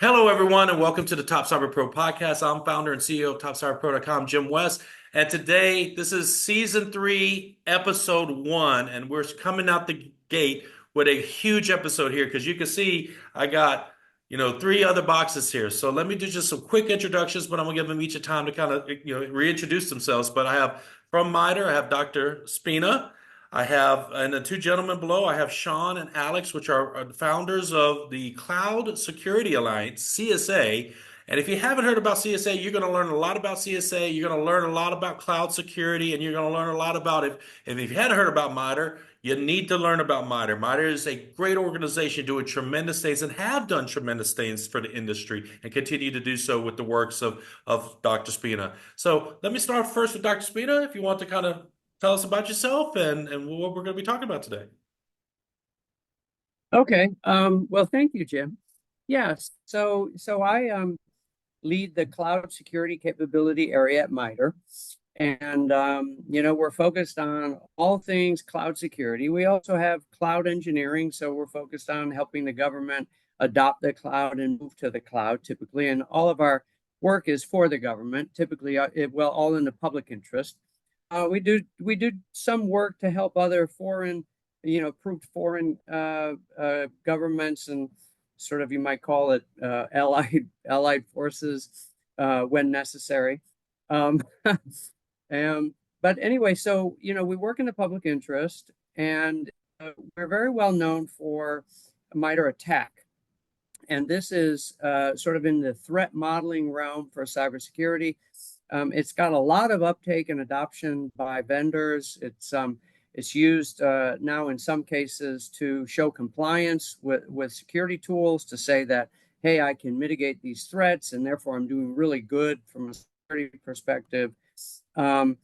Hello, everyone, and welcome to the Top Cyber Pro podcast. I'm founder and CEO of TopCyberPro.com, Jim West. And today, this is season three, episode one, and we're coming out the gate with a huge episode here because you can see I got, three other boxes here. So let me do just some quick introductions, but I'm gonna give them each a time to kind of, reintroduce themselves. But I have from MITRE, I have Dr. Spina. I have, and the two gentlemen below, I have Sean and Alex, which are the founders of the Cloud Security Alliance, CSA. And if you haven't heard about CSA, you're going to learn a lot about CSA. You're going to learn a lot about cloud security, and you're going to learn a lot about it. And if you hadn't heard about MITRE, you need to learn about MITRE. MITRE is a great organization doing tremendous things and have done tremendous things for the industry and continue to do so with the works of Dr. Spina. So let me start first with Dr. Spina, if you want to kind of tell us about yourself and what we're going to be talking about today. Okay. Well, thank you, Jim. Yes. So I lead the cloud security capability area at MITRE. And we're focused on all things cloud security. We also have cloud engineering, so we're focused on helping the government adopt the cloud and move to the cloud typically. And all of our work is for the government, typically, all in the public interest. We do some work to help other foreign, approved foreign governments and sort of, you might call it, allied forces when necessary. Um, but anyway, so we work in the public interest, and we're very well known for MITRE ATT&CK. And this is sort of in the threat modeling realm for cybersecurity. It's got a lot of uptake and adoption by vendors. It's used now in some cases to show compliance with security tools, to say that, hey, I can mitigate these threats, and therefore I'm doing really good from a security perspective. And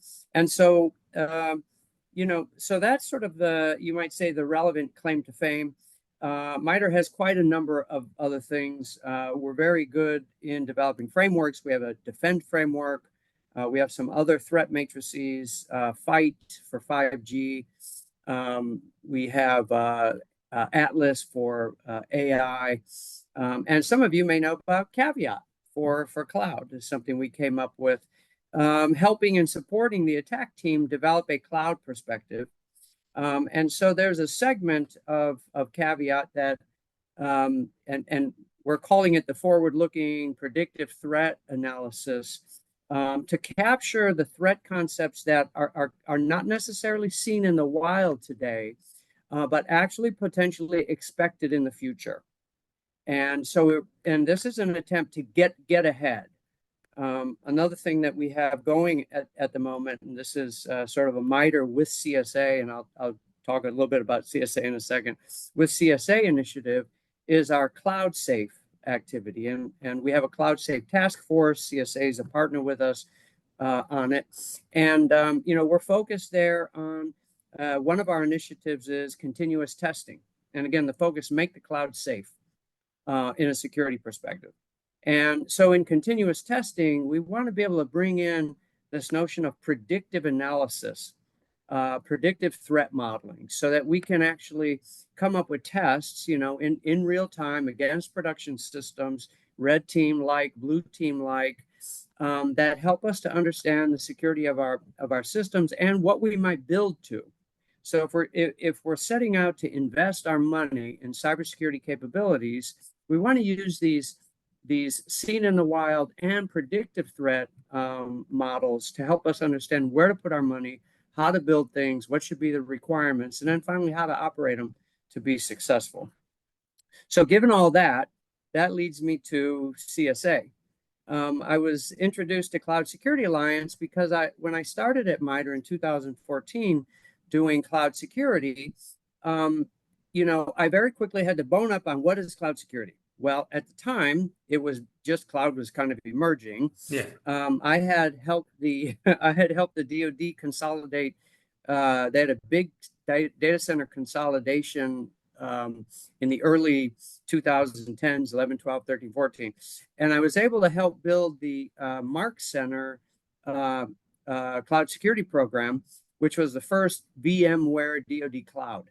so, so that's sort of you might say, the relevant claim to fame. MITRE has quite a number of other things. We're very good in developing frameworks. We have a Defend framework. We have some other threat matrices, Fight for 5G. We have Atlas for AI. And some of you may know about Caveat for cloud. Is something we came up with, helping and supporting the attack team develop a cloud perspective. And so there's a segment of Caveat that, and we're calling it the forward-looking predictive threat analysis, to capture the threat concepts that are not necessarily seen in the wild today, but actually potentially expected in the future. And so, and this is an attempt to get ahead. Another thing that we have going at the moment, and this is sort of a MITRE with CSA, and I'll talk a little bit about CSA in a second, with CSA initiative, is our Cloud Safe activity. And we have a Cloud Safe task force. CSA is a partner with us on it. And, we're focused there on one of our initiatives is continuous testing. And again, the focus, make the cloud safe in a security perspective. And so in continuous testing, we want to be able to bring in this notion of predictive analysis, predictive threat modeling, so that we can actually come up with tests, in real time against production systems, red team like, blue team like, that help us to understand the security of our systems and what we might build to. So if we're setting out to invest our money in cybersecurity capabilities, we want to use these seen in the wild and predictive threat models to help us understand where to put our money, how to build things, what should be the requirements, and then finally how to operate them to be successful. So given all that leads me to CSA. I was introduced to Cloud Security Alliance because when I started at MITRE in 2014 doing cloud security, I very quickly had to bone up on what is cloud security. Well, at the time, it was just cloud was kind of emerging. Yeah. I had helped the DoD consolidate. They had a big data center consolidation in the early 2010s, 11, 12, 13, 14. And I was able to help build the Mark Center cloud security program, which was the first VMware DoD cloud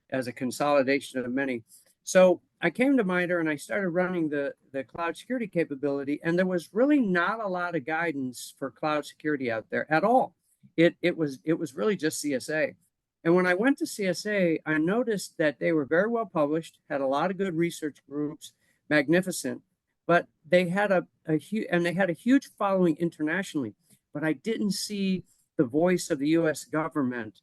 as a consolidation of many. So I came to MITRE and I started running the cloud security capability, and there was really not a lot of guidance for cloud security out there at all. It was really just CSA. And when I went to CSA, I noticed that they were very well published, had a lot of good research groups, magnificent, but they had a huge following internationally. But I didn't see the voice of the U.S. government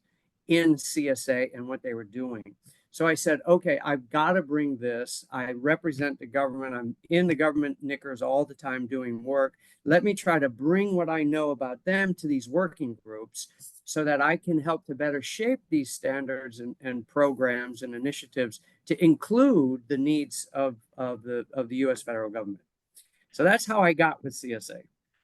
in CSA and what they were doing. So I said, okay, I've got to bring this. I represent the government. I'm in the government knickers all the time doing work. Let me try to bring what I know about them to these working groups so that I can help to better shape these standards and programs and initiatives to include the needs of the U.S. federal government. So that's how I got with CSA.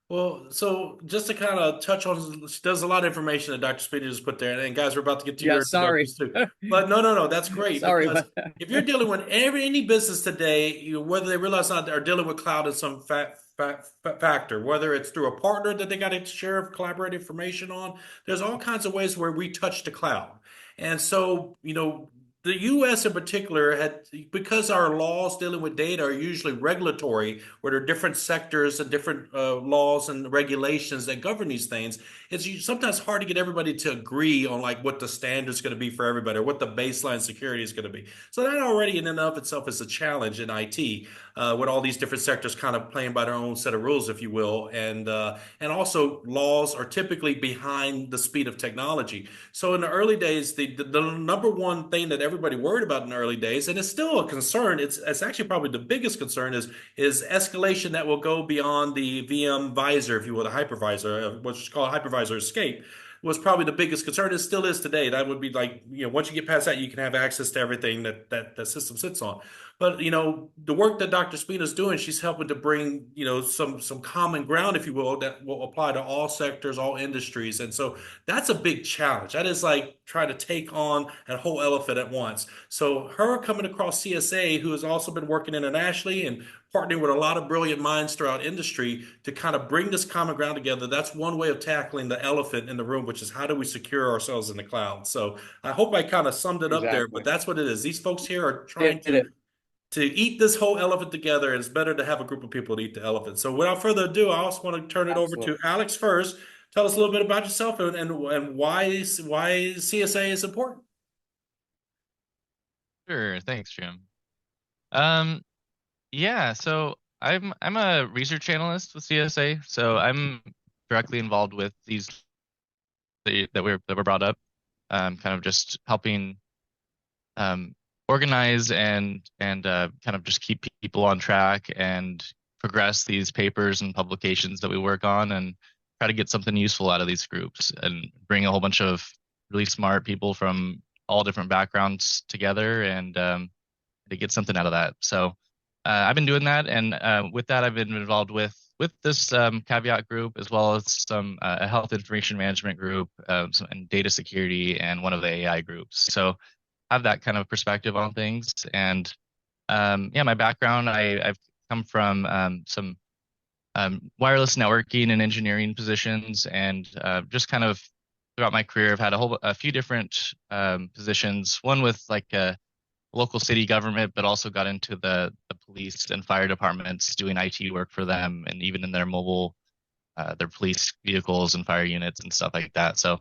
Well, so just to kind of touch on, there's a lot of information that Dr. Speedy just put there, and guys, we're about to get to Yeah, your sorry. introductions too. But no, that's great Sorry because about that. if you're dealing with any business today, whether they realize or not, are dealing with cloud in some factor, whether it's through a partner that they got to share collaborate information on. There's all kinds of ways where we touch the cloud, and so the U.S. in particular had, because our laws dealing with data are usually regulatory, where there are different sectors and different laws and regulations that govern these things. It's sometimes hard to get everybody to agree on like what the standard is going to be for everybody or what the baseline security is going to be. So that already in and of itself is a challenge in IT, with all these different sectors kind of playing by their own set of rules, if you will, and also laws are typically behind the speed of technology. So in the early days, the number one thing that everybody worried about in the early days, and it's still a concern, it's actually probably the biggest concern is escalation that will go beyond the VM visor, if you will, the hypervisor, what's called hypervisor escape. Was probably the biggest concern. It still is today. That would be like, once you get past that, you can have access to everything that system sits on. But the work that Dr. Spina is doing, she's helping to bring some common ground, if you will, that will apply to all sectors, all industries, and so that's a big challenge. That is like trying to take on a whole elephant at once. So her coming across CSA, who has also been working internationally and partnering with a lot of brilliant minds throughout industry to kind of bring this common ground together. That's one way of tackling the elephant in the room, which is how do we secure ourselves in the cloud? So I hope I kind of summed it up there, but Exactly. that's what it is. These folks here are trying Did it. to eat this whole elephant together, and it's better to have a group of people to eat the elephant. So without further ado, I also want to turn it over to Absolutely. Alex first. Tell us a little bit about yourself and why CSA is important. Sure, thanks, Jim. Um, yeah, so I'm a research analyst with CSA, so I'm directly involved with these that were brought up, kind of just helping um, organize and kind of just keep people on track and progress these papers and publications that we work on and try to get something useful out of these groups and bring a whole bunch of really smart people from all different backgrounds together and to get something out of that. So I've been doing that, and with that, I've been involved with this caveat group as well as some a health information management group, and data security, and one of the AI groups. So have that kind of perspective on things. And yeah, my background, I've come from some wireless networking and engineering positions, and just kind of throughout my career, I've had a few different positions. One with like a local city government, but also got into the police and fire departments doing IT work for them, and even in their mobile, their police vehicles and fire units and stuff like that. So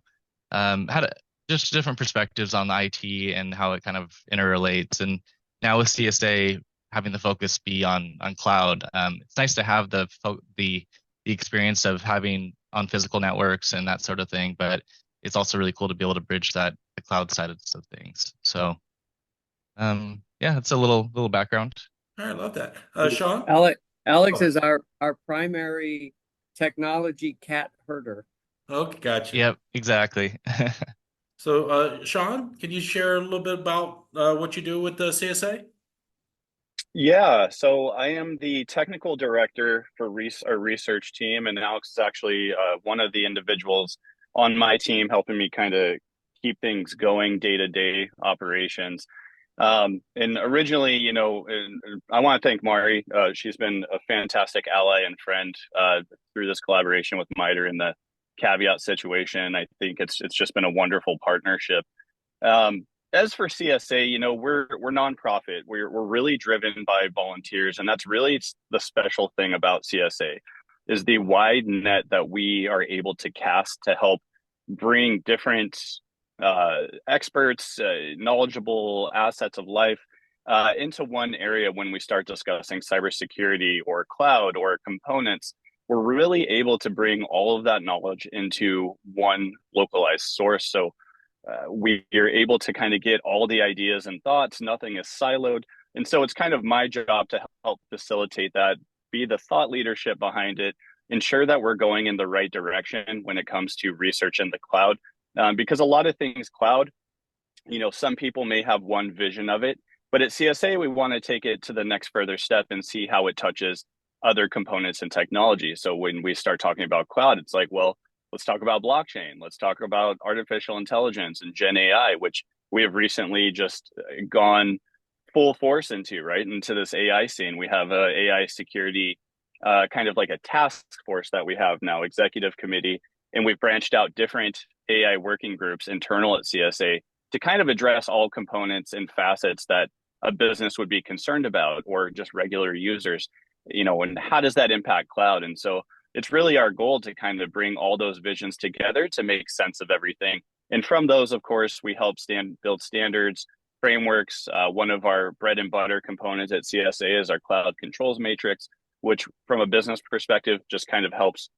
had just different perspectives on the IT and how it kind of interrelates. And now with CSA having the focus be on cloud, it's nice to have the experience of having on physical networks and that sort of thing, but it's also really cool to be able to bridge the cloud side of things. So yeah, it's a little background. All right, love that. Sean? Alex Oh, is our primary technology cat herder. okay, gotcha. Yep, exactly. So, Sean, can you share a little bit about what you do with the CSA? Yeah, so I am the technical director for our research team, and Alex is actually one of the individuals on my team helping me kind of keep things going day-to-day operations. And originally, and I want to thank Mari. She's been a fantastic ally and friend through this collaboration with MITRE in the caveat situation. I think it's just been a wonderful partnership. Um, as for CSA, we're nonprofit. We're really driven by volunteers, and that's really the special thing about CSA is the wide net that we are able to cast to help bring different experts, knowledgeable assets of life into one area when we start discussing cybersecurity or cloud or components. We're really able to bring all of that knowledge into one localized source. So we are able to kind of get all the ideas and thoughts. Nothing is siloed. And so it's kind of my job to help facilitate that, be the thought leadership behind it, ensure that we're going in the right direction when it comes to research in the cloud. Because a lot of things cloud, some people may have one vision of it, but at CSA, we want to take it to the next further step and see how it touches other components and technology. So when we start talking about cloud, it's like, well, let's talk about blockchain. Let's talk about artificial intelligence and Gen AI, which we have recently just gone full force into, right? Into this AI scene. We have a AI security kind of like a task force that we have now, executive committee, and we've branched out different AI working groups internal at CSA to kind of address all components and facets that a business would be concerned about or just regular users, and how does that impact cloud? And so it's really our goal to kind of bring all those visions together to make sense of everything. And from those, of course, we help build standards, frameworks. One of our bread and butter components at CSA is our cloud controls matrix, which from a business perspective just kind of helps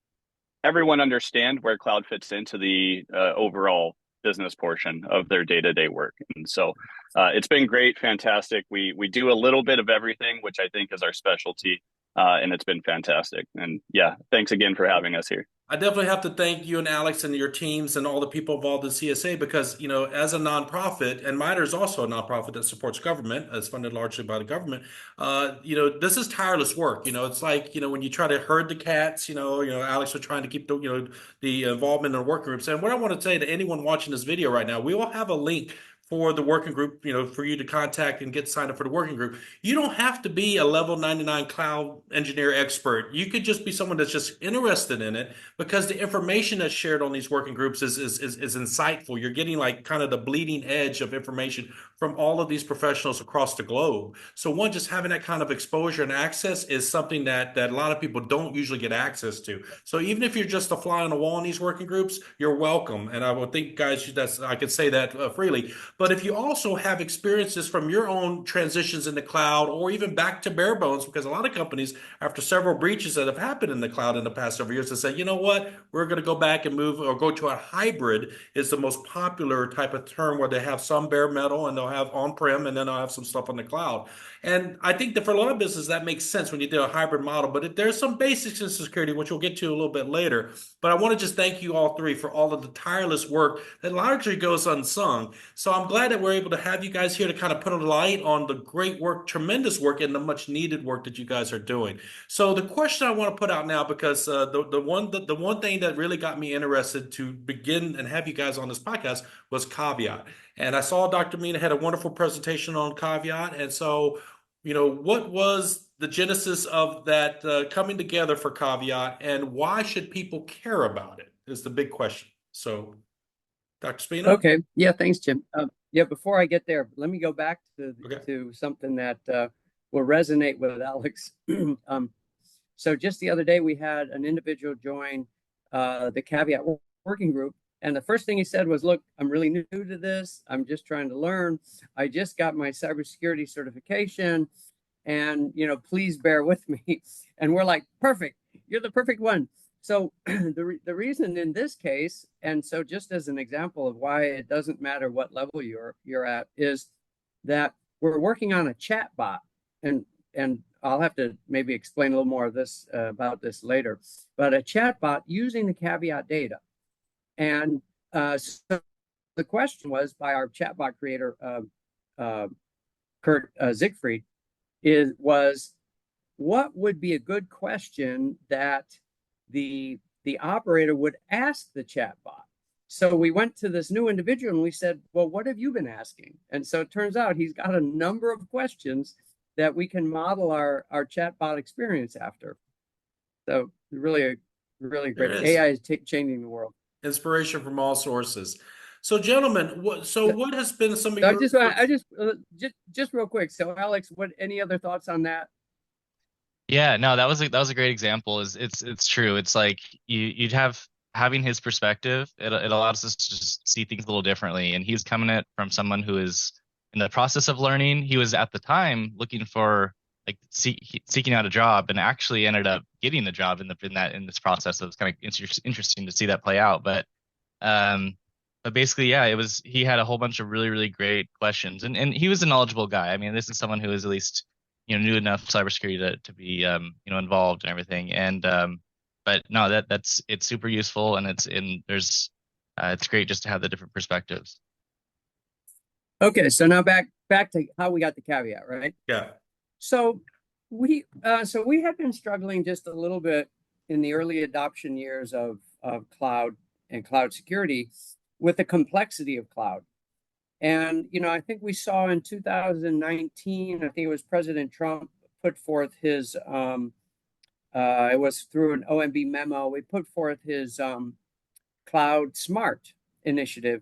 everyone understand where cloud fits into the overall business portion of their day-to-day work. And so it's been great, fantastic. We do a little bit of everything, which I think is our specialty. And it's been fantastic. And yeah, thanks again for having us here. I definitely have to thank you and Alex and your teams and all the people involved in CSA because, as a nonprofit, and MITRE is also a nonprofit that supports government, it's funded largely by the government. This is tireless work. It's like, when you try to herd the cats, Alex was trying to keep the involvement in the working groups. And what I want to say to anyone watching this video right now, we will have a link for the working group, for you to contact and get signed up for the working group. You don't have to be a level 99 cloud engineer expert. You could just be someone that's just interested in it because the information that's shared on these working groups is insightful. You're getting like kind of the bleeding edge of information from all of these professionals across the globe. So just having that kind of exposure and access is something that a lot of people don't usually get access to. So even if you're just a fly on the wall in these working groups, you're welcome. And I would think, guys, I could say that freely. But if you also have experiences from your own transitions in the cloud or even back to bare bones, because a lot of companies, after several breaches that have happened in the cloud in the past several years, have said, you know what, we're going to go back and move or go to a hybrid is the most popular type of term where they have some bare metal and they'll have on-prem and then they'll have some stuff on the cloud. And I think that for a lot of businesses, that makes sense when you do a hybrid model, but there's some basics in security, which we'll get to a little bit later. But I want to just thank you all three for all of the tireless work that largely goes unsung. So I'm glad that we're able to have you guys here to kind of put a light on the great work, tremendous work, and the much needed work that you guys are doing. So the question I want to put out now, because the one thing that really got me interested to begin and have you guys on this podcast was Caveat. And I saw Dr. Mina had a wonderful presentation on Caveat. And so, what was the genesis of that coming together for Caveat, and why should people care about it is the big question. So, Dr. Spina? Okay. Yeah, thanks, Jim. Before I get there, let me go back to something that will resonate with Alex. So just the other day, we had an individual join the Caveat working group. And the first thing he said was, look, I'm really new to this. I'm just trying to learn. I just got my cybersecurity certification and, please bear with me. And we're like, perfect. You're the perfect one. So the reason in this case, and so just as an example of why it doesn't matter what level you're at, is that we're working on a chat bot, and I'll have to maybe explain a little more of this about this later, but a chat bot using the Caveat data. And so the question was by our chatbot creator, Kurt Siegfried, was what would be a good question that the operator would ask the chatbot? So we went to this new individual and we said, well, what have you been asking? And so it turns out he's got a number of questions that we can model our chatbot experience after. So really great. AI is changing the world. Inspiration from all sources. So, gentlemen, what has been some of So your just real quick. So, Alex, any other thoughts on that? Yeah, no, that was a great example. It's true. It's like you'd have having his perspective. It allows us to just see things a little differently. And he's coming at from someone who is in the process of learning. He was at the time looking for seeking out a job, and actually ended up getting the job in this process. So it's kind of interesting to see that play out. Um, but basically, yeah, he had a whole bunch of really, really great questions, and he was a knowledgeable guy. I mean, this is someone who is at least, knew enough cybersecurity to be, involved and everything. And but no, it's super useful, and it's great just to have the different perspectives. Okay, so now back to how we got the caveat, right? yeah. So we had been struggling just a little bit in the early adoption years of cloud and cloud security with the complexity of cloud. And I think we saw in 2019, I think it was President Trump put forth his it was through an OMB memo. We put forth his Cloud Smart initiative,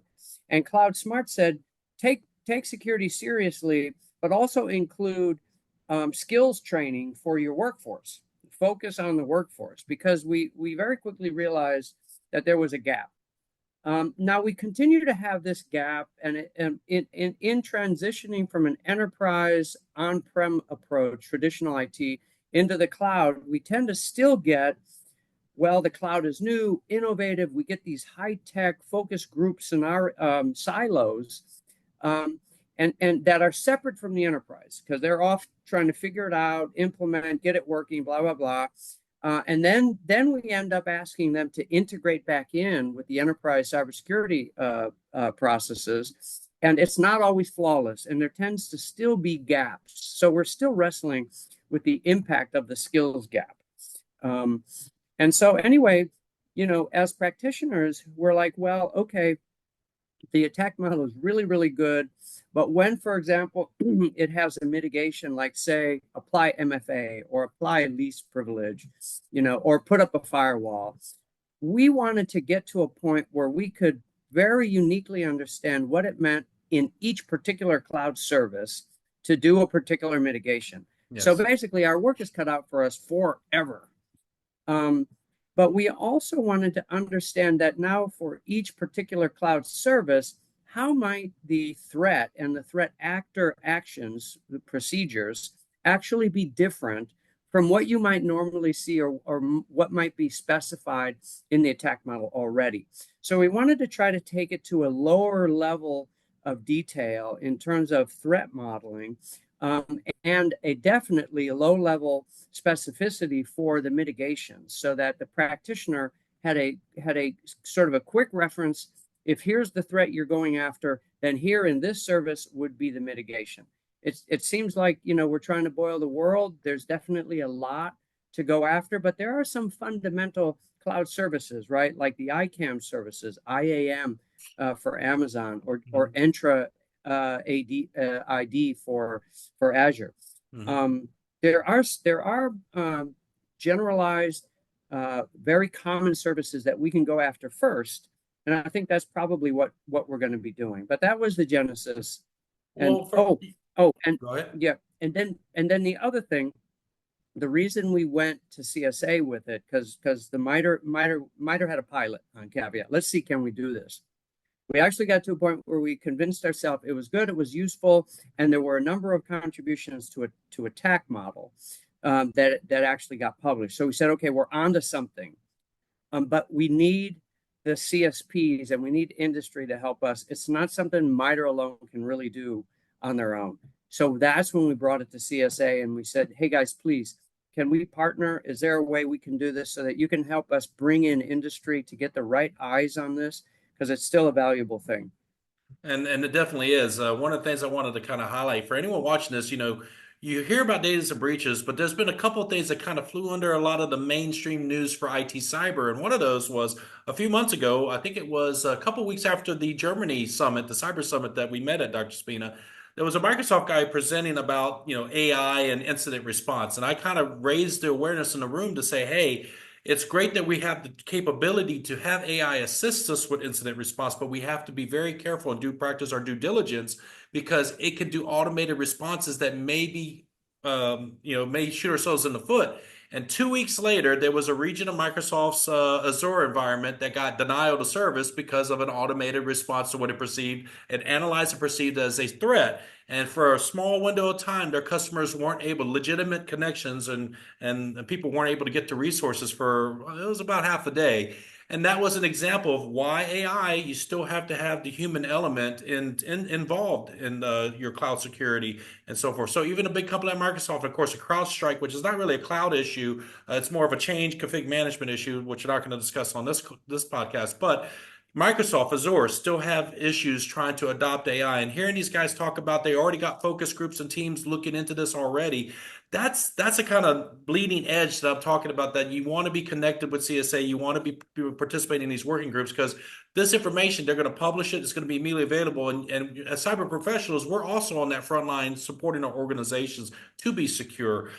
and Cloud Smart said take security seriously, but also include skills training for your workforce. Focus on the workforce, because we very quickly realized that there was a gap. Now we continue to have this gap, and in transitioning from an enterprise on-prem approach, traditional IT, into the cloud, we tend to still get, well, the cloud is new, innovative. We get these high-tech focus groups in our silos, and that are separate from the enterprise, because they're off trying to figure it out, implement, get it working, blah, blah, blah. And then we end up asking them to integrate back in with the enterprise cybersecurity processes. And it's not always flawless, and there tends to still be gaps. So we're still wrestling with the impact of the skills gap. And so anyway, as practitioners, we're like, well, okay, the attack model is really, really good. But when, for example, it has a mitigation, like say, apply MFA or apply least privilege, or put up a firewall, we wanted to get to a point where we could very uniquely understand what it meant in each particular cloud service to do a particular mitigation. Yes. So basically, our work is cut out for us forever. But we also wanted to understand that now for each particular cloud service, how might the threat and the threat actor actions, the procedures, actually be different from what you might normally see, or what might be specified in the attack model already. So we wanted to try to take it to a lower level of detail in terms of threat modeling, and definitely a low level specificity for the mitigation, so that the practitioner had a sort of a quick reference. If here's the threat you're going after, then here in this service would be the mitigation. It seems like, we're trying to boil the world. There's definitely a lot to go after, but there are some fundamental cloud services, right? Like the ICAM services, IAM for Amazon, or Entra ID for Azure. Mm-hmm. There are generalized, very common services that we can go after first, and I think that's probably what we're going to be doing. But that was the genesis. And go ahead. Yeah, and then the other thing, the reason we went to CSA with it, because the MITRE had a pilot on Caveat. Let's see, can we do this? We actually got to a point where we convinced ourselves it was good, it was useful, and there were a number of contributions to attack model that actually got published. So we said, okay, we're onto something, but we need the CSPs and we need industry to help us. It's not something MITRE alone can really do on their own. So that's when we brought it to CSA, and we said, hey guys, please, can we partner? Is there a way we can do this so that you can help us bring in industry to get the right eyes on this? Because it's still a valuable thing. And it definitely is. One of the things I wanted to kind of highlight for anyone watching this, you hear about data center breaches, but there's been a couple of things that kind of flew under a lot of the mainstream news for IT cyber. And one of those was a few months ago, I think it was a couple of weeks after the Germany summit, the cyber summit that we met at, Dr. Spina, there was a Microsoft guy presenting about, AI and incident response. And I kind of raised the awareness in the room to say, hey, it's great that we have the capability to have AI assist us with incident response, but we have to be very careful and do practice our due diligence because it can do automated responses that maybe, may shoot ourselves in the foot. And 2 weeks later, there was a region of Microsoft's Azure environment that got denial of service because of an automated response to what it perceived and analyzed and perceived as a threat. And for a small window of time, their customers weren't able, legitimate connections and people weren't able to get to resources for, it was about half a day. And that was an example of why AI, you still have to have the human element involved in your cloud security and so forth. So even a big company like Microsoft, of course, a CrowdStrike, which is not really a cloud issue, it's more of a change config management issue, which we're not going to discuss on this podcast. But Microsoft Azure still have issues trying to adopt AI. And hearing these guys talk about they already got focus groups and teams looking into this already, that's a kind of bleeding edge that I'm talking about, that you want to be connected with CSA, you want to be participating in these working groups, because this information, they're going to publish it, it's going to be immediately available. And as cyber professionals, we're also on that front line supporting our organizations to be secure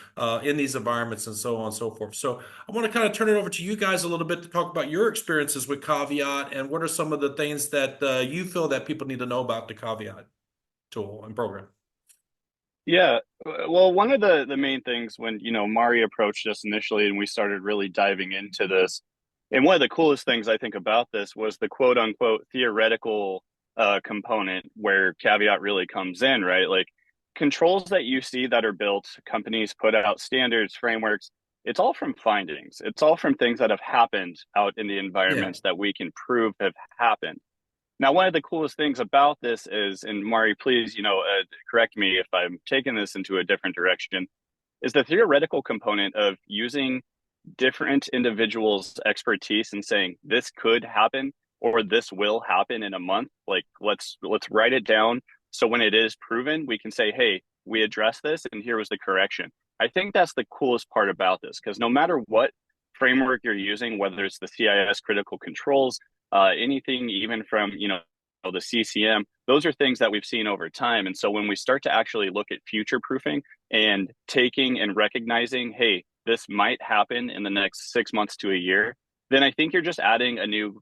in these environments and so on and so forth. So I want to kind of turn it over to you guys a little bit to talk about your experiences with Caveat and what are some of the things that you feel that people need to know about the Caveat tool and program. Yeah, well, one of the main things when, Mari approached us initially and we started really diving into this, and one of the coolest things I think about this was the quote unquote theoretical component where Caveat really comes in, right? Like controls that you see that are built, companies put out standards, frameworks, it's all from findings. It's all from things that have happened out in the environments that we can prove have happened. Now, one of the coolest things about this is, and Mari, please, correct me if I'm taking this into a different direction, is the theoretical component of using different individuals' expertise and saying this could happen or this will happen in a month. Like let's write it down so when it is proven, we can say, hey, we addressed this and here was the correction. I think that's the coolest part about this, because no matter what framework you're using, whether it's the CIS critical controls, anything even from the CCM, those are things that we've seen over time. And so when we start to actually look at future proofing and taking and recognizing, hey, this might happen in the next 6 months to a year, then I think you're just adding a new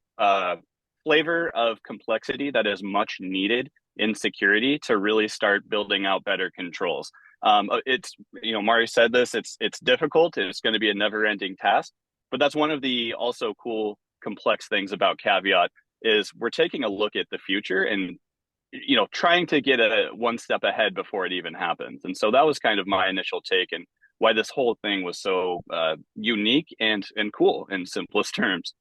flavor of complexity that is much needed in security to really start building out better controls. It's, Mari said this, it's difficult. It's going to be a never ending task, but that's one of the also cool complex things about Caveat is we're taking a look at the future and trying to get one step ahead before it even happens. And so that was kind of my initial take and why this whole thing was so unique and cool in simplest terms.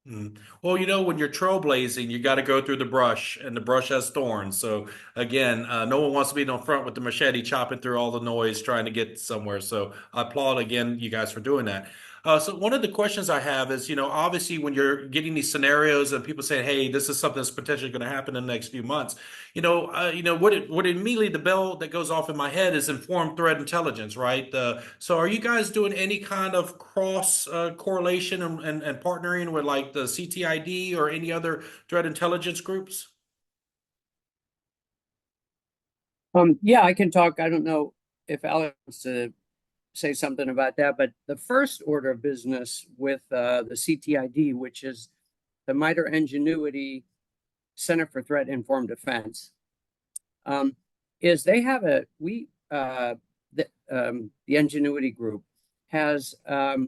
Well, when you're trailblazing, you got to go through the brush, and the brush has thorns. So again, no one wants to be in the front with the machete chopping through all the noise trying to get somewhere. So I applaud again you guys for doing that. So one of the questions I have is, obviously when you're getting these scenarios and people say, "Hey, this is something that's potentially going to happen in the next few months," what immediately the bell that goes off in my head is informed threat intelligence, right? So are you guys doing any kind of cross correlation and partnering with like the CTID or any other threat intelligence groups? Yeah, I can talk. I don't know if Alex wants to say something about that, but the first order of business with the CTID, which is the MITRE Engenuity Center for Threat Informed Defense, is they have the Engenuity group has a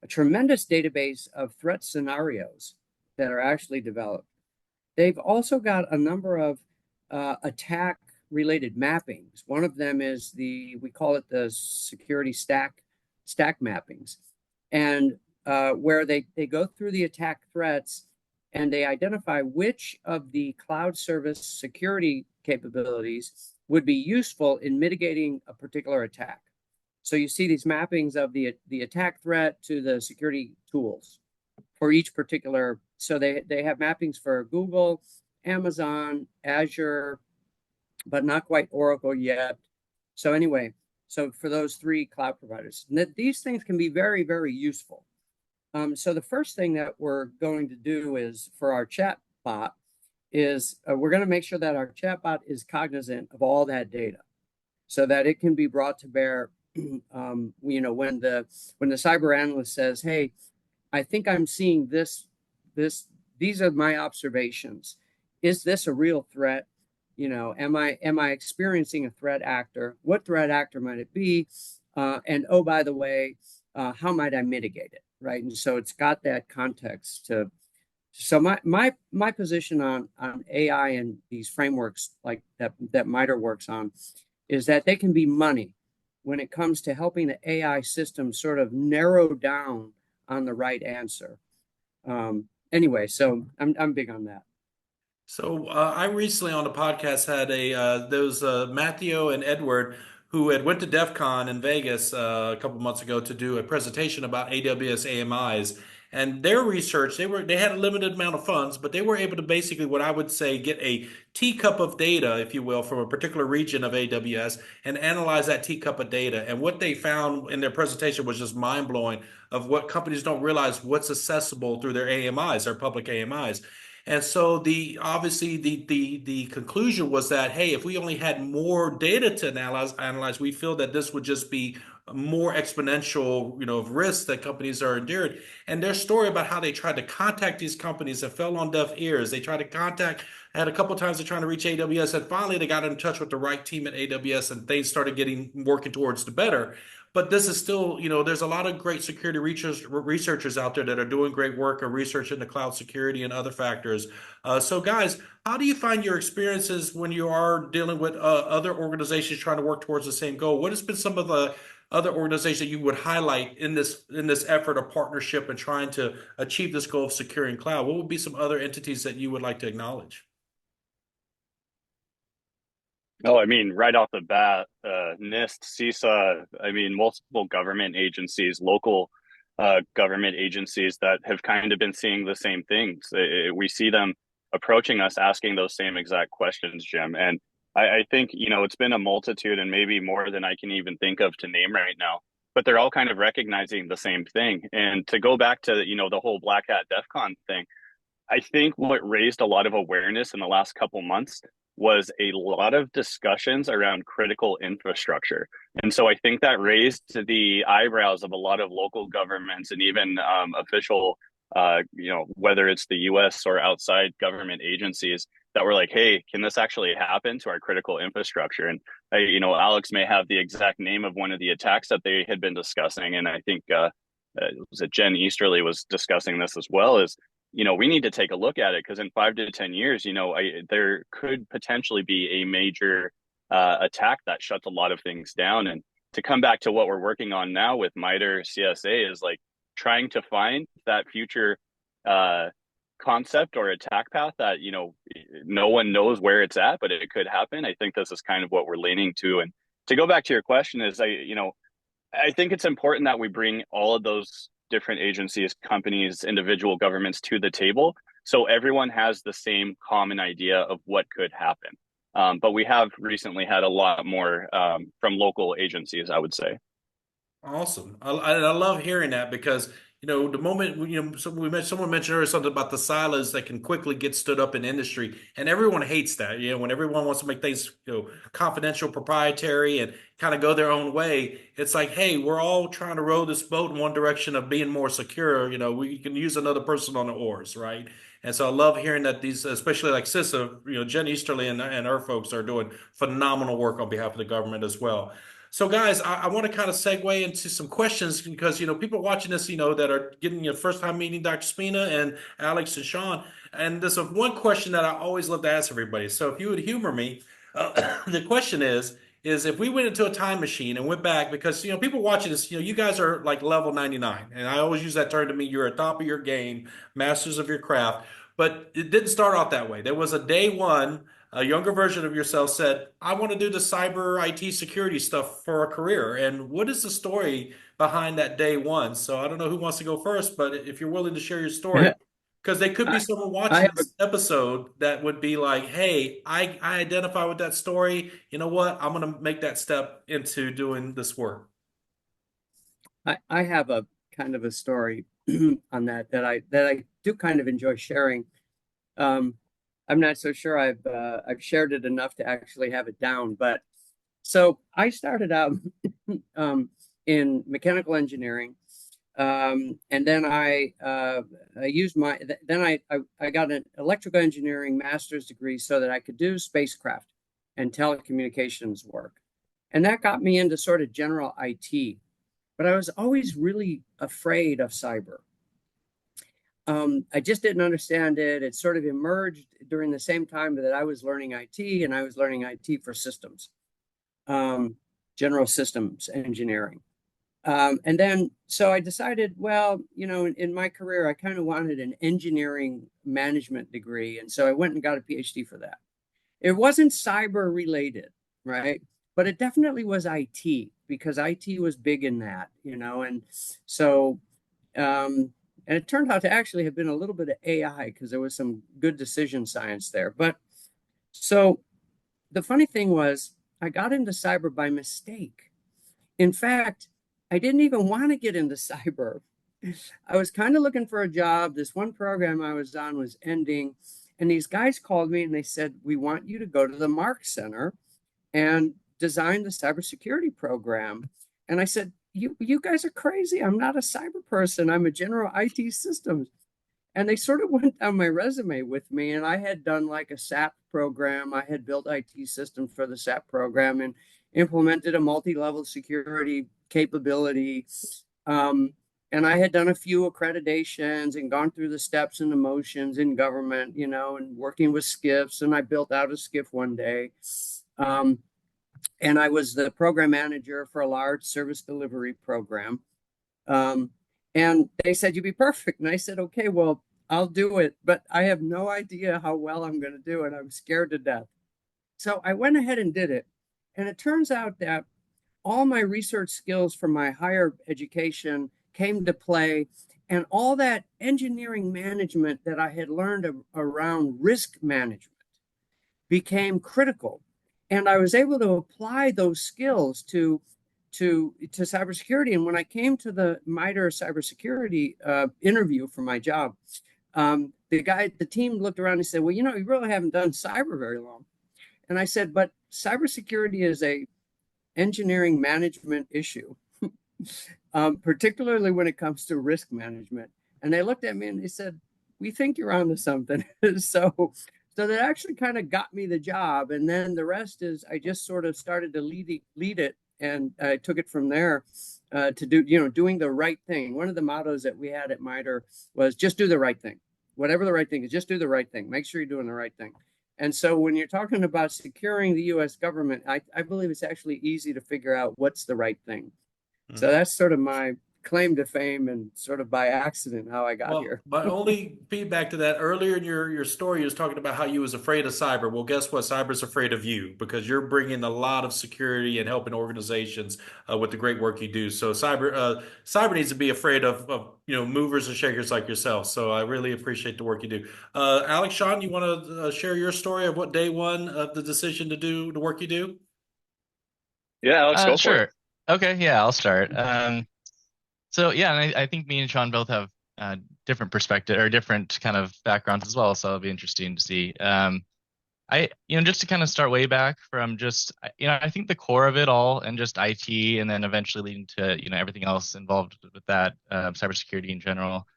tremendous database of threat scenarios that are actually developed. They've also got a number of attack related mappings. One of them is we call it the security stack mappings, and where they go through the attack threats and they identify which of the cloud service security capabilities would be useful in mitigating a particular attack. So you see these mappings of the attack threat to the security tools for each particular. So they have mappings for Google, Amazon, Azure, but not quite Oracle yet. So anyway, so for those three cloud providers, these things can be very, very useful. So the first thing that we're going to do is for our chat bot is we're going to make sure that our chat bot is cognizant of all that data so that it can be brought to bear. When the cyber analyst says, hey, I think I'm seeing these are my observations. Is this a real threat? Am I experiencing a threat actor? What threat actor might it be? And oh, by the way, how might I mitigate it? Right. And so it's got that context to. So my position on AI and these frameworks like that MITRE works on is that they can be money when it comes to helping the AI system sort of narrow down on the right answer. Anyway, so I'm big on that. So I recently on the podcast had those Matthew and Edward who had went to DEF CON in Vegas a couple months ago to do a presentation about AWS AMIs and their research. They had a limited amount of funds, but they were able to basically what I would say get a teacup of data, if you will, from a particular region of AWS and analyze that teacup of data. And what they found in their presentation was just mind blowing of what companies don't realize what's accessible through their AMIs, their public AMIs. And so the conclusion was that, hey, if we only had more data to analyze, we feel that this would just be more exponential, of risks that companies are endured. And their story about how they tried to contact these companies and fell on deaf ears. They tried to had a couple times they're trying to reach AWS, and finally they got in touch with the right team at AWS, and they started working towards the better. But this is still, there's a lot of great security researchers out there that are doing great work and research into cloud security and other factors. So, guys, how do you find your experiences when you are dealing with other organizations trying to work towards the same goal? What has been some of the other organizations you would highlight in this effort of partnership and trying to achieve this goal of securing cloud? What would be some other entities that you would like to acknowledge? Oh, I mean, right off the bat, NIST, CISA, I mean, multiple government agencies, local government agencies that have kind of been seeing the same things. We see them approaching us asking those same exact questions, Jim. And I think, it's been a multitude and maybe more than I can even think of to name right now, but they're all kind of recognizing the same thing. And to go back to, the whole Black Hat DEF CON thing, I think what raised a lot of awareness in the last couple months was a lot of discussions around critical infrastructure. And so I think that raised the eyebrows of a lot of local governments and even official, whether it's the US or outside government agencies that were like, hey, can this actually happen to our critical infrastructure? And, Alex may have the exact name of one of the attacks that they had been discussing. And I think, was it Jen Easterly was discussing this as well, is we need to take a look at it because in 5 to 10 years, there could potentially be a major attack that shuts a lot of things down. And to come back to what we're working on now with MITRE CSA is like trying to find that future concept or attack path that, no one knows where it's at, but it could happen. I think this is kind of what we're leaning to. And to go back to your question is, I think it's important that we bring all of those different agencies, companies, individual governments to the table so everyone has the same common idea of what could happen. But we have recently had a lot more from local agencies, I would say. Awesome. I love hearing that because, the moment, someone mentioned earlier something about the silos that can quickly get stood up in industry, and everyone hates that. When everyone wants to make things, confidential, proprietary, and kind of go their own way, it's like, hey, we're all trying to row this boat in one direction of being more secure. We can use another person on the oars, right? And so I love hearing that these, especially like CISA, Jen Easterly and her folks are doing phenomenal work on behalf of the government as well. So, guys, I want to kind of segue into some questions because, people watching this, that are getting your first time meeting Dr. Spina and Alex and Sean. And there's one question that I always love to ask everybody. So if you would humor me, the question is if we went into a time machine and went back, because, people watching this, you guys are like level 99. And I always use that term to mean you're at top of your game, masters of your craft. But it didn't start out that way. There was a day one. A younger version of yourself said, I want to do the cyber IT security stuff for a career. And what is the story behind that day one? So I don't know who wants to go first, but if you're willing to share your story, because there could be someone watching this episode that would be like, hey, I identify with that story. You know what? I'm going to make that step into doing this work. I have a kind of a story on that I do kind of enjoy sharing. I'm not so sure I've shared it enough to actually have it down, but so I started out in mechanical engineering, And then I used I got an electrical engineering master's degree so that I could do spacecraft and telecommunications work. And that got me into sort of general IT. But I was always really afraid of cyber. I just didn't understand it. It sort of emerged during the same time that I was learning IT, and I was learning IT for systems, general systems engineering. And then, so I decided, well, in my career, I kind of wanted an engineering management degree. And so I went and got a PhD for that. It wasn't cyber related, right? But it definitely was IT because IT was big in that, and so, and it turned out to actually have been a little bit of AI because there was some good decision science there. But so the funny thing was, I got into cyber by mistake. In fact, I didn't even want to get into cyber. I was kind of looking for a job. This one program I was on was ending, and these guys called me and they said, "We want you to go to the Mark Center and design the cybersecurity program." And I said, you guys are crazy. I'm not a cyber person. I'm a general IT systems. And they sort of went down my resume with me, and I had done like a SAP program. I had built IT systems for the SAP program and implemented a multi-level security capability. And I had done a few accreditations and gone through the steps and the motions in government, and working with SCIFs. And I built out a SCIF one day. And I was the program manager for a large service delivery program. And they said, "You'd be perfect." And I said, "Okay, well, I'll do it, but I have no idea how well I'm going to do it. I'm scared to death." So I went ahead and did it. And it turns out that all my research skills from my higher education came to play, and all that engineering management that I had learned around risk management became critical. And I was able to apply those skills to cybersecurity. And when I came to the MITRE cybersecurity interview for my job, the team looked around and said, "Well, you really haven't done cyber very long." And I said, "But cybersecurity is a engineering management issue, particularly when it comes to risk management." And they looked at me and they said, "We think you're onto something." So that actually kind of got me the job. And then the rest is I just sort of started to lead it, and I took it from there to doing the right thing. One of the mottos that we had at MITRE was just do the right thing. Whatever the right thing is, just do the right thing. Make sure you're doing the right thing. And so when you're talking about securing the US government, I believe it's actually easy to figure out what's the right thing. Mm-hmm. So that's sort of my claim to fame, and sort of by accident how I got here. My only feedback to that, earlier in your story, you was talking about how you was afraid of cyber. Well, guess what? Cyber's afraid of you because you're bringing a lot of security and helping organizations with the great work you do. So cyber needs to be afraid of movers and shakers like yourself. So I really appreciate the work you do. Alex, Sean, you want to share your story of what day one of the decision to do the work you do? Yeah, Alex, go for it. Okay, yeah, I'll start. So yeah, and I think me and Sean both have different perspective or different kind of backgrounds as well. So it'll be interesting to see. Just to kind of start way back from just, I think the core of it all and just IT, and then eventually leading to, everything else involved with that, cybersecurity in general.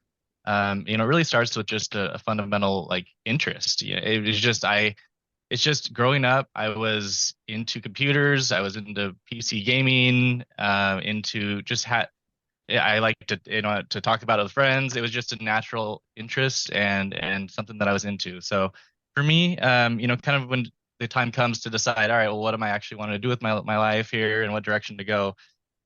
It really starts with just a fundamental like interest. It's just growing up, I was into computers, I was into PC gaming, into just I like to to talk about it with friends. It was just a natural interest and something that I was into. So for me, kind of when the time comes to decide, all right, well, what am I actually wanting to do with my life here and what direction to go?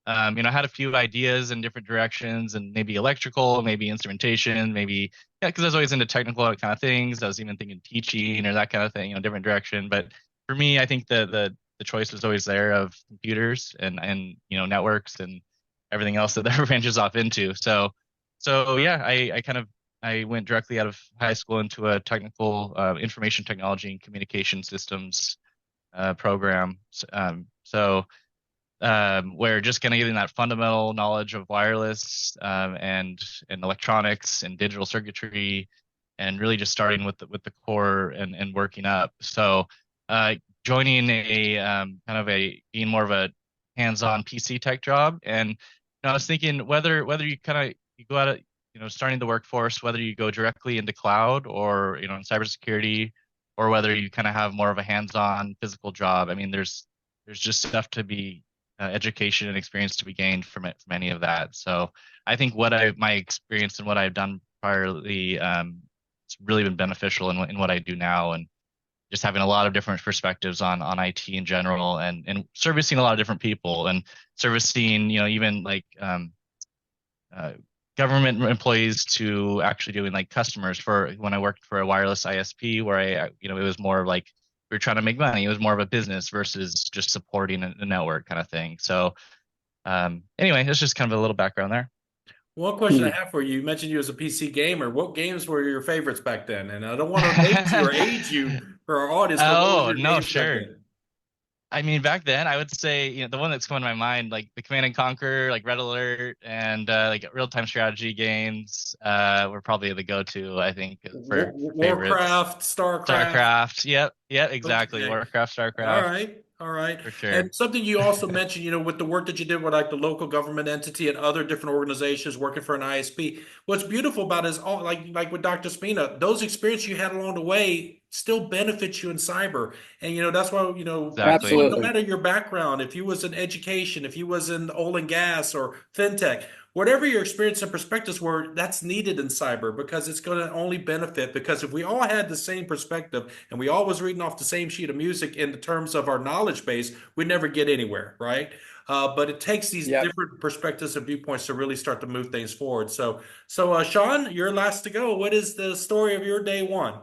I had a few ideas in different directions, and maybe electrical, maybe instrumentation, maybe because I was always into technical kind of things. I was even thinking teaching or that kind of thing, different direction. But for me, I think the choice was always there of computers and networks and everything else that branches off into. So yeah, I went directly out of high school into a technical information technology and communication systems program. Where just kind of getting that fundamental knowledge of wireless and electronics and digital circuitry, and really just starting with the core and working up. So joining being more of a hands-on PC tech job, and I was thinking whether you kind of you go out of, starting the workforce, whether you go directly into cloud or, in cybersecurity, or whether you kind of have more of a hands-on physical job. I mean, there's just stuff to be education and experience to be gained from it, from any of that. So I think my experience and what I've done priorly, it's really been beneficial in what I do now, and just having a lot of different perspectives on IT in general, and servicing a lot of different people, and servicing, even like uh, government employees to actually doing like customers. For when I worked for a wireless ISP, where it was more of like we were trying to make money. It was more of a business versus just supporting a network kind of thing. So anyway, it's just kind of a little background there. One question I have for you: you mentioned you as a PC gamer. What games were your favorites back then? And I don't want to date you or age you for our audience, but what was Oh, your no, games back sure. then? I mean, back then, I would say, the one that's coming to my mind, like the Command and Conquer, like Red Alert, and like real-time strategy games, were probably the go-to, I think, for favorites. Warcraft, StarCraft. StarCraft, yep, exactly. Okay. Warcraft, All StarCraft, right. All right. for sure. And something you also mentioned, with the work that you did with like the local government entity and other different organizations working for an ISP. What's beautiful about it is all like with Dr. Spina, those experiences you had along the way still benefit you in cyber. And that's why, Exactly. no Absolutely. matter your background, if you was in education, if you was in oil and gas or fintech, whatever your experience and perspectives were, that's needed in cyber because it's going to only benefit. Because if we all had the same perspective and we all was reading off the same sheet of music in the terms of our knowledge base, we'd never get anywhere, right? But it takes these Yep. different perspectives and viewpoints to really start to move things forward. So Sean, you're last to go. What is the story of your day one?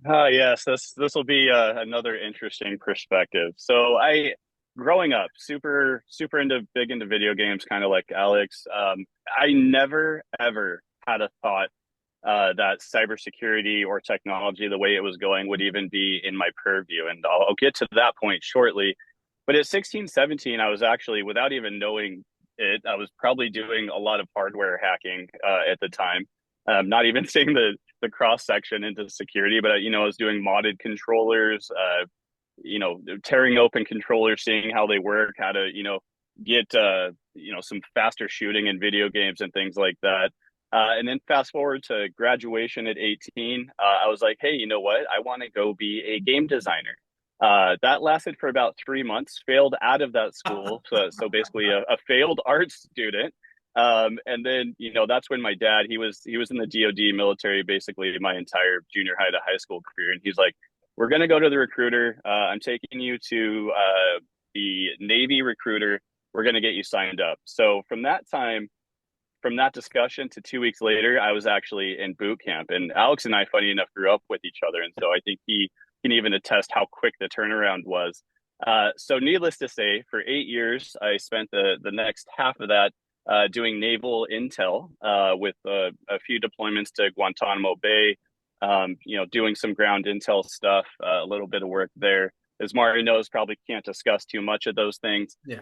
Yes, this will be another interesting perspective. So growing up, super into video games, kind of like Alex. I never ever had a thought that cybersecurity or technology, the way it was going, would even be in my purview, and I'll get to that point shortly. But at 16, 17, I was actually, without even knowing it, I was probably doing a lot of hardware hacking at the time. Not even saying the cross section into security, but I was doing modded controllers, tearing open controllers, seeing how they work, how to get some faster shooting in video games and things like that. And then fast forward to graduation at 18, I was like, hey, you know what? I want to go be a game designer. That lasted for about 3 months, failed out of that school. So basically a failed art student. And then, that's when my dad, he was in the DoD military, basically my entire junior high to high school career. And he's like, we're going to go to the recruiter. I'm taking you to the Navy recruiter. We're going to get you signed up. So from that discussion to 2 weeks later, I was actually in boot camp. And Alex and I, funny enough, grew up with each other. And so I think he can even attest how quick the turnaround was. So needless to say, for 8 years, I spent the next half of that doing naval intel with a few deployments to Guantanamo Bay, doing some ground intel stuff, a little bit of work there. As Mario knows, probably can't discuss too much of those things. Yeah.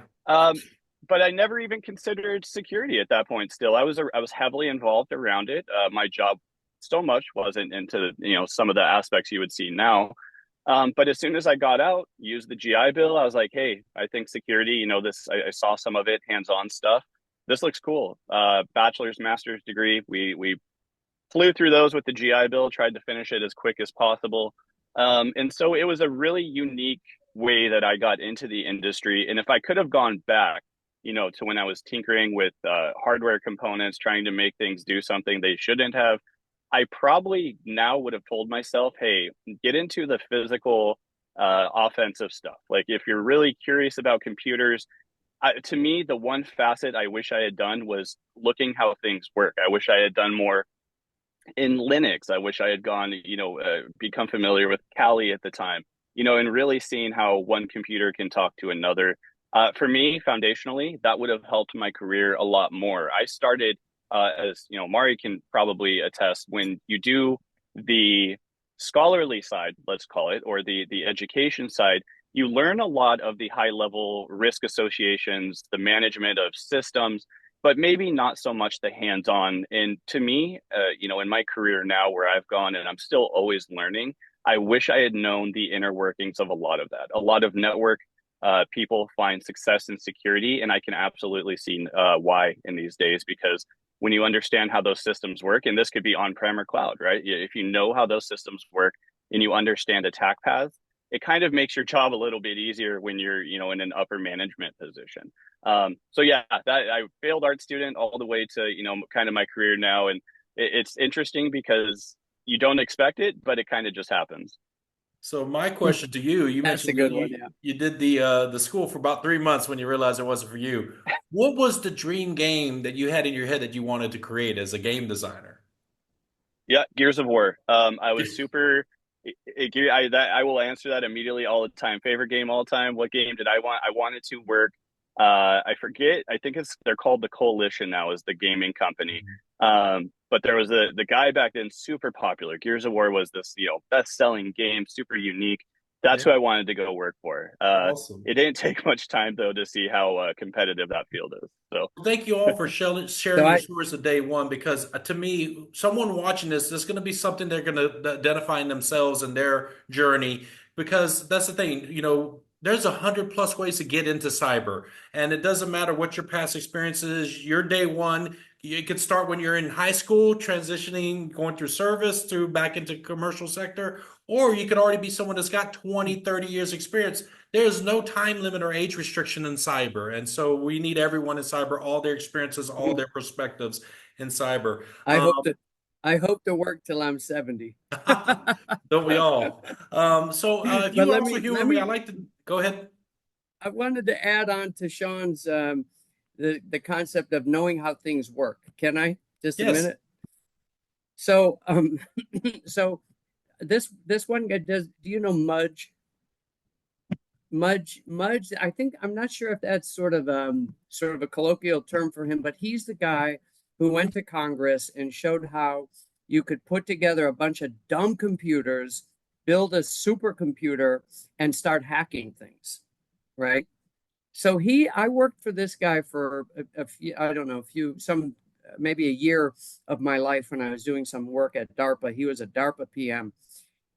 But I never even considered security at that point. Still, I was heavily involved around it. My job so much wasn't into some of the aspects you would see now. But as soon as I got out, used the GI Bill, I was like, hey, I think security. I saw some of it, hands-on stuff. This looks cool. Bachelor's, master's degree. We flew through those with the GI Bill, tried to finish it as quick as possible. And so it was a really unique way that I got into the industry. And if I could have gone back, to when I was tinkering with hardware components, trying to make things do something they shouldn't have, I probably now would have told myself, hey, get into the physical offensive stuff. Like if you're really curious about computers, to me, the one facet I wish I had done was looking how things work. I wish I had done more in Linux. I wish I had gone, become familiar with Kali at the time, and really seeing how one computer can talk to another. For me, foundationally, that would have helped my career a lot more. I started, as Mari can probably attest, when you do the scholarly side, let's call it, or the education side, you learn a lot of the high level risk associations, the management of systems, but maybe not so much the hands on. And to me, in my career now where I've gone and I'm still always learning, I wish I had known the inner workings of a lot of that. A lot of network people find success in security, and I can absolutely see why in these days, because when you understand how those systems work, and this could be on-prem or cloud, right? If you know how those systems work and you understand attack paths, it kind of makes your job a little bit easier when you're, in an upper management position. So yeah, that I failed art student all the way to, kind of my career now. And it's interesting because you don't expect it, but it kind of just happens. So my question to you, you That's a mentioned good you, one, yeah. you did the school for about 3 months when you realized it wasn't for you. What was the dream game that you had in your head that you wanted to create as a game designer? Yeah, Gears of War. I was super. I will answer that immediately all the time. Favorite game all the time. What game did I want? I wanted to work. I forget. I think they're called the Coalition now, is the gaming company. But there was the guy back then, super popular. Gears of War was this best selling game, super unique. That's who Yeah. I wanted to go work for. Awesome. It didn't take much time though to see how competitive that field is. So Thank you all for sharing So your I, stories of day one, because to me, someone watching this, there's going to be something they're going to identify in themselves and their journey. Because that's the thing, there's 100+ ways to get into cyber, and it doesn't matter what your past experience is. Your day one, you could start when you're in high school, transitioning, going through service, through back into commercial sector, or you could already be someone that's got 20, 30 years experience. There's no time limit or age restriction in cyber. And so we need everyone in cyber, all their experiences, all their perspectives in cyber. I hope that I hope to work till I'm 70. Don't we all? So if But you also humor let me, I me like to go ahead. I wanted to add on to Sean's the concept of knowing how things work. Can I just a Yes. minute? So so this one guy does. Do you know Mudge? Mudge. I think I'm not sure if that's sort of a colloquial term for him, but he's the guy who went to Congress and showed how you could put together a bunch of dumb computers, build a supercomputer, and start hacking things, right? So I worked for this guy for a few, I don't know, maybe a year of my life when I was doing some work at DARPA. He was a DARPA PM.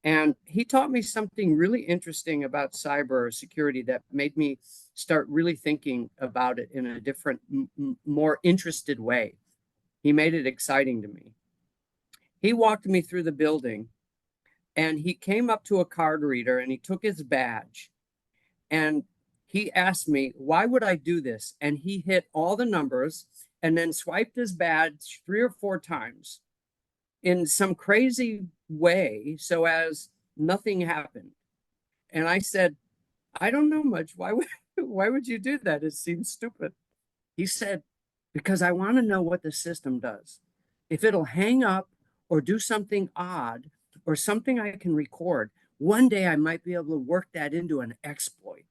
And he taught me something really interesting about cyber security that made me start really thinking about it in a different, more interested way. He made it exciting to me. He walked me through the building and he came up to a card reader and he took his badge and he asked me, why would I do this? And he hit all the numbers and then swiped his badge 3 or 4 times in some crazy way so as nothing happened. And I said, I don't know much. Why would you do that? It seems stupid. He said, because I want to know what the system does. If it'll hang up or do something odd or something I can record, one day I might be able to work that into an exploit.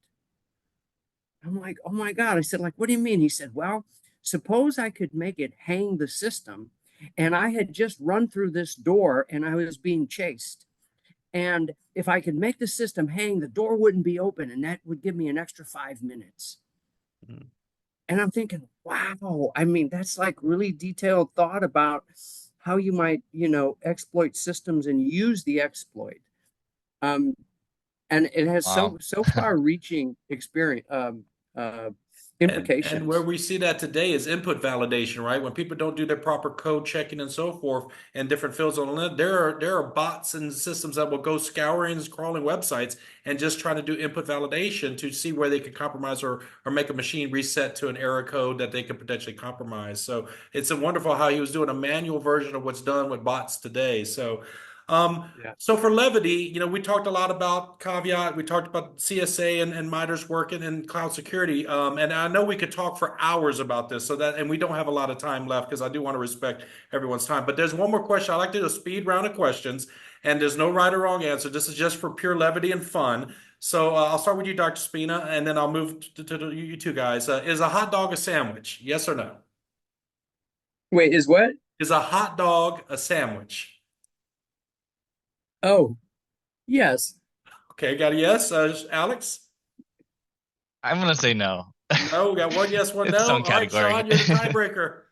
I'm like, oh my God. I said, like, what do you mean? He said, well, suppose I could make it hang the system and I had just run through this door and I was being chased. And if I could make the system hang, the door wouldn't be open and that would give me an extra 5 minutes. Mm-hmm. And I'm thinking, wow, I mean, that's like really detailed thought about how you might, exploit systems and use the exploit. And it has Wow. so far reaching experience, implications. And where we see that today is input validation, right? When people don't do their proper code checking and so forth in different fields on the net, there are bots and systems that will go scouring and crawling websites and just trying to do input validation to see where they could compromise or make a machine reset to an error code that they could potentially compromise. So it's a wonderful how he was doing a manual version of what's done with bots today. So so for levity, we talked a lot about Caveat. We talked about CSA and MITRE's work in cloud security. And I know we could talk for hours about this, and we don't have a lot of time left because I do want to respect everyone's time. But there's one more question. I like to do a speed round of questions, and there's no right or wrong answer. This is just for pure levity and fun. So I'll start with you, Dr. Spina, and then I'll move to you two guys. Is a hot dog a sandwich? Yes or no? Wait, is what? Is a hot dog a sandwich? Oh, yes. Okay, got a yes. Alex? I'm gonna say no. No, we got one yes, one It's no. its own All right, category. Sean, you're the tiebreaker.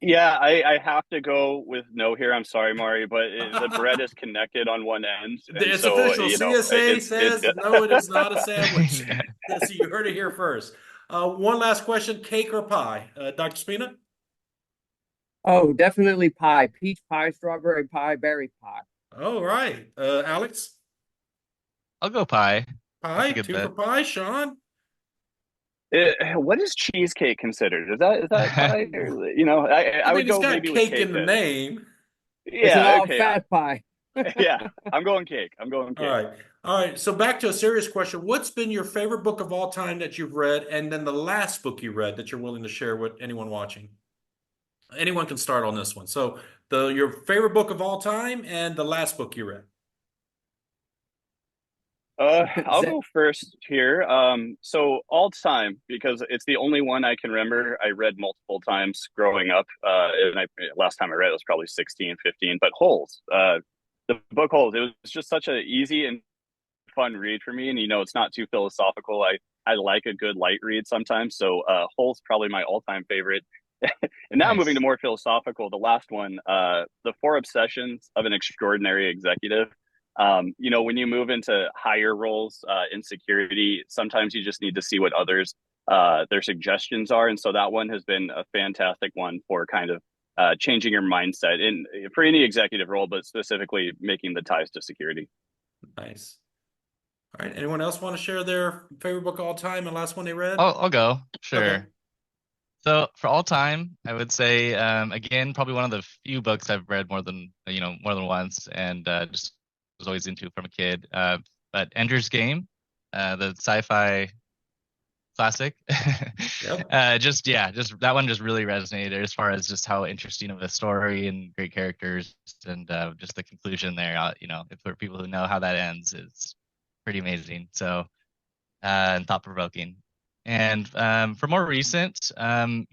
Yeah, I have to go with no here. I'm sorry, Mari, but the bread is connected on one end. And It's so, official. CSA says no, it is not a sandwich. Yeah. So you heard it here first. One last question, cake or pie? Dr. Spina? Oh, definitely pie. Peach pie, strawberry pie, berry pie. All right. Alex, I'll go pie. That's pie, a good two for bet. pie. Sean, What is cheesecake considered? Is that pie? Or, I I would think it's go got maybe with cake cake in the then. name. It's an Yeah, all okay. fat pie. Yeah, I'm going cake. I'm going All cake. right. All right. So back to a serious question. What's been your favorite book of all time that you've read, and then the last book you read that you're willing to share with anyone watching? Anyone can start on this one. So your favorite book of all time and the last book you read. I'll go first here. So all time, because it's the only one I can remember. I read multiple times growing up. Last time I read it was probably 16, 15. But Holes, the book Holes, it was just such an easy and fun read for me. And, it's not too philosophical. I like a good light read sometimes. So Holes probably my all-time favorite. And now moving to Nice. more philosophical, the last one, The Four Obsessions of an Extraordinary Executive. When you move into higher roles in security, sometimes you just need to see what others their suggestions are, and so that one has been a fantastic one for kind of changing your mindset in for any executive role, but specifically making the ties to security. Nice. All right. Anyone else want to share their favorite book of all time and last one they read? I'll go. Okay. Sure. So for all time, I would say again probably one of the few books I've read more than once, and just was always into from a kid. But Ender's Game, the sci-fi classic. Yep. Just that one just really resonated as far as just how interesting of a story and great characters, and just the conclusion there. If for people who know how that ends, it's pretty amazing. So and thought provoking. And for more recent, again,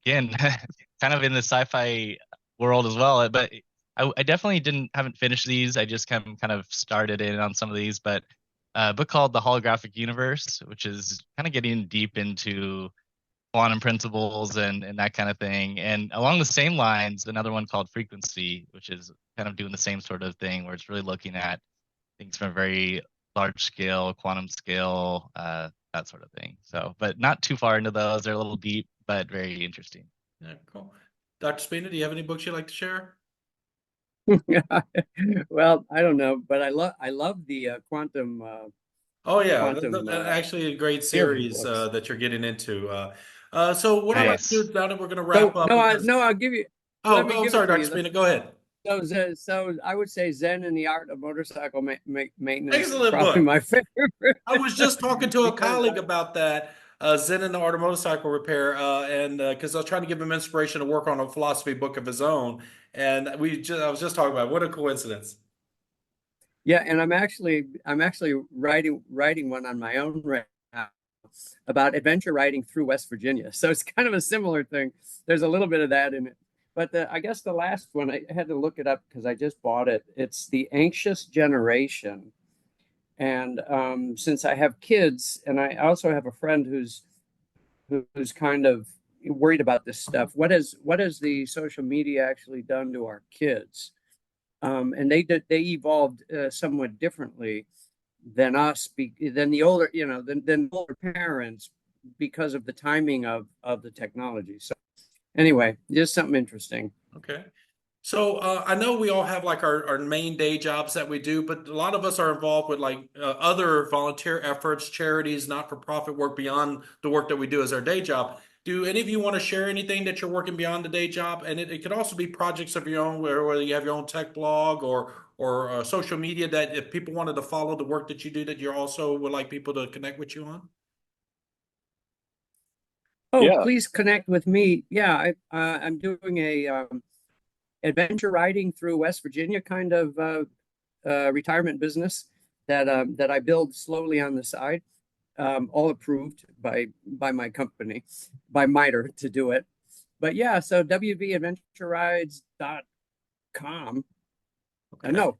kind of in the sci-fi world as well, but I definitely haven't finished these. I just kind of started in on some of these, but a book called The Holographic Universe, which is kind of getting deep into quantum principles and that kind of thing. And along the same lines, another one called Frequency, which is kind of doing the same sort of thing, where it's really looking at things from a very large scale, quantum scale, that sort of thing. So, but not too far into those. They're a little deep, but very interesting. Yeah, cool. Dr. Spina, do you have any books you'd like to share? Well, I don't know, but I love the Oh yeah, quantum actually a great theory series books. that you're getting into. So what I'd like to Nice. do now that we're going to wrap So up no, because I'll give you. oh, Let me I'm give it sorry, to Dr. you. Spina, go ahead. So I would say Zen and the Art of Motorcycle Maintenance is Excellent probably book. my favorite I was just talking to a because colleague about that, Zen and the Art of Motorcycle Repair, and because I was trying to give him inspiration to work on a philosophy book of his own, and I was just talking about it. What a coincidence. yeah, and I'm actually writing one on my own right now about adventure riding through West Virginia. So it's kind of a similar thing. There's a little bit of that in it. But I guess the last one, I had to look it up because I just bought it. It's The Anxious Generation. And since I have kids, and I also have a friend who's kind of worried about this stuff, what has the social media actually done to our kids? And they evolved somewhat differently than us, than the older, than older parents because of the timing of the technology. So anyway, just something interesting. Okay. So I know we all have like our main day jobs that we do, but a lot of us are involved with like other volunteer efforts, charities, not-for-profit work beyond the work that we do as our day job. Do any of you want to share anything that you're working beyond the day job? And it could also be projects of your own, whether you have your own tech blog or social media that if people wanted to follow the work that you do, that you also would like people to connect with you on. Oh, Yeah, please connect with me. Yeah, I'm doing a adventure riding through West Virginia kind of retirement business that I build slowly on the side, all approved by my company, by MITRE to do it. But yeah, so wvadventurerides.com. Okay. No,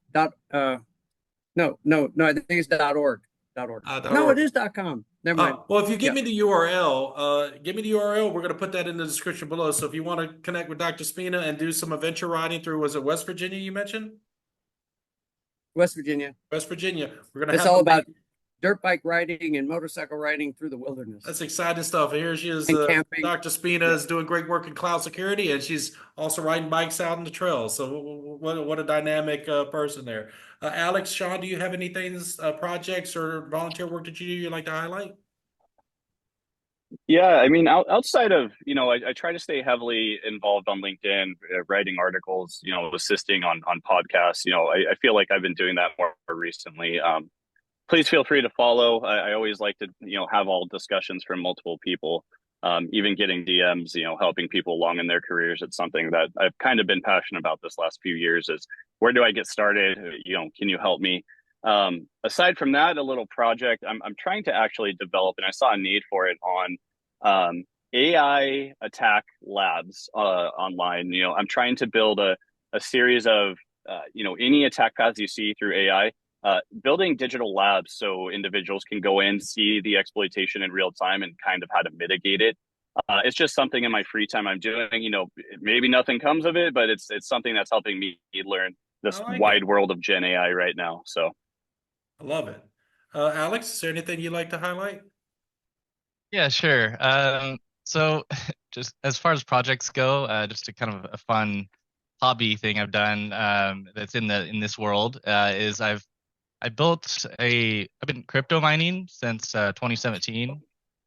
no, I think it's .org. .org. No, it .org. is .com. Never mind. Well, if you give Yeah. me the URL, give me the URL. We're going to put that in the description below. So if you want to connect with Dr. Spina and do some adventure riding through, was it West Virginia you mentioned? West Virginia. West Virginia. We're going to It's have all the about link. dirt bike riding and motorcycle riding through the wilderness That's exciting stuff. Here she is, and camping. Dr. Spina Yeah. is doing great work in cloud security, and she's also riding bikes out in the trails. So what a dynamic person there. Alex, Sean, do you have any things, projects or volunteer work that you do you'd like to highlight? Yeah, I mean, outside of, I try to stay heavily involved on LinkedIn, writing articles, assisting on podcasts. I feel like I've been doing that more recently. Please feel free to follow. I always like to, have all discussions from multiple people, even getting DMs, helping people along in their careers. It's something that I've kind of been passionate about this last few years is where do I get started? Can you help me? Aside from that, a little project I'm trying to actually develop, and I saw a need for it on AI attack labs online. I'm trying to build a series of, any attack paths you see through AI, building digital labs so individuals can go in, see the exploitation in real time, and kind of how to mitigate it. It's just something in my free time I'm doing. Maybe nothing comes of it, but it's something that's helping me learn I this like wide it. world of Gen AI right now. So I love it. Alex, is there anything you'd like to highlight? Yeah, sure. So just as far as projects go, just a kind of a fun hobby thing I've done that's in this world is I've been crypto mining since 2017.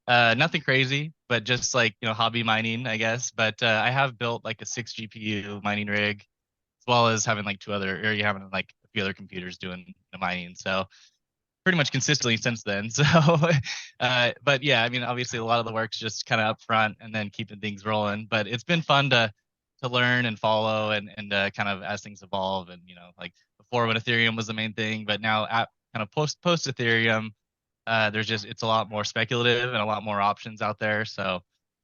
Nothing crazy, but just like, hobby mining, I guess. But I have built like a 6 GPU mining rig, as well as having like having like a few other computers doing the mining. So pretty much consistently since then. So, but yeah, I mean, obviously a lot of the work's just kind of up front and then keeping things rolling. But it's been fun to learn and follow and kind of as things evolve. And like before when Ethereum was the main thing, but now at kind of post Ethereum, it's a lot more speculative and a lot more options out there. So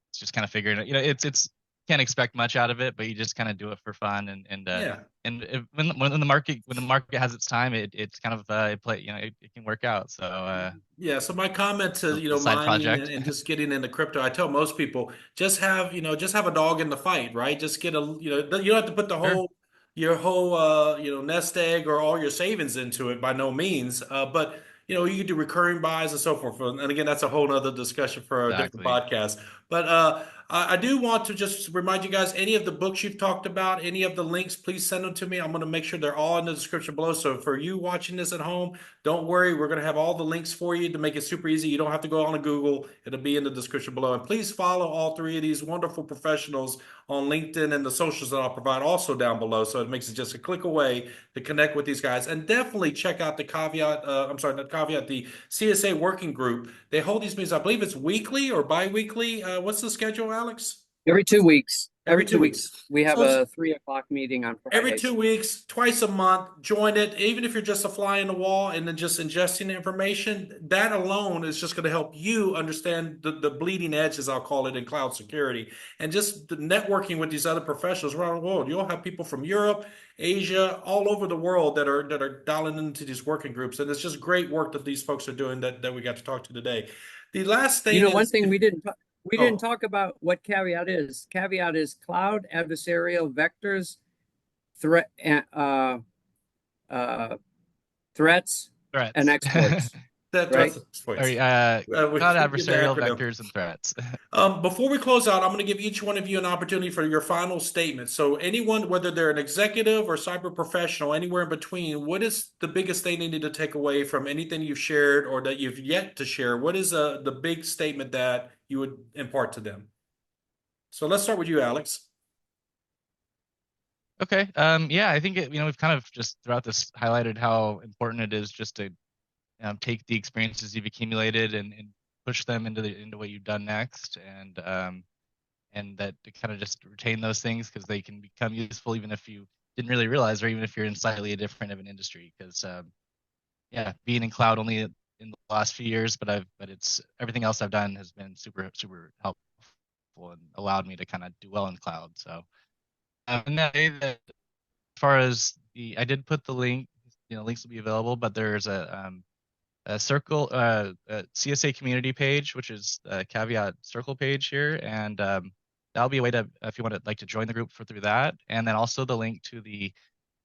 it's just kind of figuring it. It's can't expect much out of it, but you just kind of do it for fun Yeah. when the market has its time, it's kind of it can work out. So Yeah, so my comment to, a side mining project. and just getting into crypto, I tell most people just have a dog in the fight, right? Just get you don't have to put Sure. your whole nest egg or all your savings into it by no means. But you can do recurring buys and so forth. And again, that's a whole other discussion for a different Exactly. podcast. But I do want to just remind you guys, any of the books you've talked about, any of the links, please send them to me. I'm going to make sure they're all in the description below. So for you watching this at home, don't worry, we're going to have all the links for you to make it super easy. You don't have to go on to Google. It'll be in the description below. And please follow all three of these wonderful professionals on LinkedIn and the socials that I'll provide also down below. So it makes it just a click away to connect with these guys. And definitely check out the the CSA working group. They hold these meetings, I believe it's weekly or bi-weekly. What's the schedule, Alex? every 2 weeks. Every 2 weeks. We have So a 3 o'clock meeting on every Fridays. 2 weeks, twice a month, join it. Even if you're just a fly in the wall and then just ingesting the information, that alone is just going to help you understand the bleeding edge, as I'll call it, in cloud security. And just the networking with these other professionals around the world. You'll have people from Europe, Asia, all over the world that are dialing into these working groups. And it's just great work that these folks are doing that we got to talk to today. The last thing One is thing we didn't oh, talk about what Caveat is. Caveat is cloud adversarial vectors, threat, threats, and Threats. exploits. that Right. Sorry, we cloud couldn't get the adversarial acronym. vectors and threats. Before we close out, I'm going to give each one of you an opportunity for your final statement. So, anyone, whether they're an executive or cyber professional, anywhere in between, what is the biggest thing they need to take away from anything you've shared or that you've yet to share? What is the big statement that you would impart to them? So, let's start with you, Alex. Okay. Yeah, I think we've kind of just throughout this highlighted how important it is just to take the experiences you've accumulated and push them into what you've done next, and that to kind of just retain those things because they can become useful even if you didn't really realize, or even if you're in slightly a different of an industry. Because yeah, being in cloud only in the last few years, but it's everything else I've done has been super super helpful and allowed me to kind of do well in cloud. So and that, as far as I did put the link, links will be available, but there's a circle a CSA community page, which is a Caveat circle page here, and that'll be a way to, if you want to like to join the group through that, and then also the link to the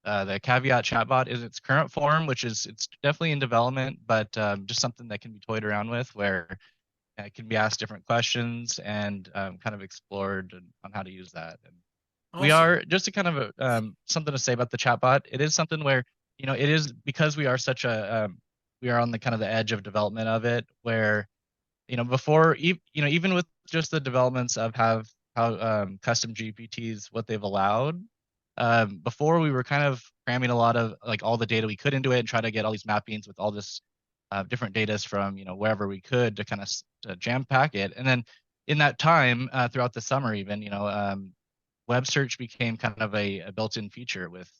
the Caveat chatbot is its current form, which is it's definitely in development, but just something that can be toyed around with, where it can be asked different questions and kind of explored on how to use that. And we Awesome. are just to kind of something to say about the chatbot. It is something where it is because we are such a we are on the kind of the edge of development of it, where before even with just the developments of how custom GPTs what they've allowed. Before we were kind of cramming a lot of like all the data we could into it and try to get all these mappings with all this different data from wherever we could to kind of to jam pack it. And then in that time throughout the summer, even web search became kind of a built-in feature with